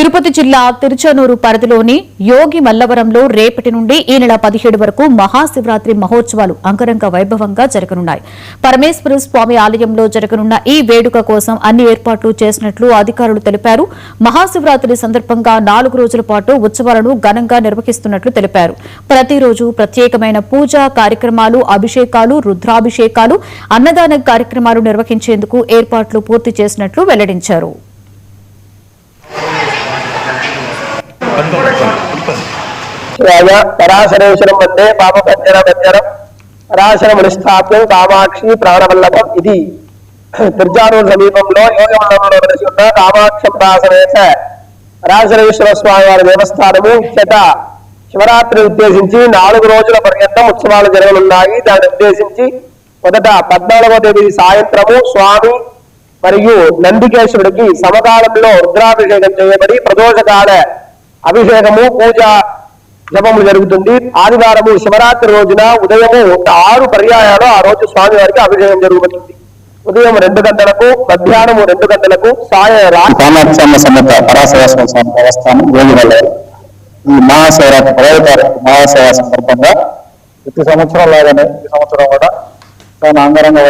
తిరుపతి జిల్లా తిరుచానూరు పరిధిలోని యోగి మల్లవరంలో రేపటి నుండి ఈ నెల 17 వరకు మహాశివరాత్రి మహోత్సవాలు అంగరంగ వైభవంగా జరగనున్నాయి. పరమేశ్వర స్వామి ఆలయంలో జరగనున్న ఈ వేడుక కోసం అన్ని ఏర్పాట్లు చేసినట్లు అధికారులు తెలిపారు. మహాశివరాత్రి సందర్భంగా 4 రోజుల పాటు ఉత్సవాలను ఘనంగా నిర్వహిస్తున్నట్లు తెలిపారు. ప్రతిరోజు ప్రత్యేకమైన పూజా కార్యక్రమాలు, అభిషేకాలు, రుద్రాభిషేకాలు, అన్నదాన కార్యక్రమాలు నిర్వహించేందుకు ఏర్పాట్లు పూర్తి చేసినట్లు వెల్లడించారు. పరాశరేశ్వరం వందే పాపపంజర బంజరం పరాశరమునిస్థాప్యం కామాక్షి ప్రాణవల్లభం. ఇది తిరుచానూరు సమీపంలో యోగవల్లంలో కలిసి ఉన్న కామాక్షం ప్రాసనేశ పరాశరేశ్వర స్వామి వారి దేవస్థానము. ఇచ్చట శివరాత్రి ఉద్దేశించి 4 రోజుల పర్యంతం ఉత్సవాలు జరగనున్నాయి. దాన్ని ఉద్దేశించి మొదట 14వ తేదీ సాయంత్రము స్వామి మరియు నందికేశ్వరుడికి సమకాలంలో రుద్రాభిషేకం చేయబడి ప్రదోషకాల అభిషేకము, పూజ, జపములు జరుగుతుంది. ఆదివారము శివరాత్రి రోజున ఉదయము 6 పర్యాయాలు ఆ రోజు స్వామి వారికి అభిషేకం జరుగుతుంది. ఉదయం 2 గంటలకు, మధ్యాహ్నం 2 గంటలకు, కామాక్షమ్మ సమేత పరాశరేశ్వర స్వామి దేవస్థానం యోగివల్లం ఈ మహాశివరాత్రి 10వ తారీఖు మహాశివ సందర్భంగా ప్రతి సంవత్సరం లాగానే ఈ సంవత్సరం కూడా చాలా అంగరంగ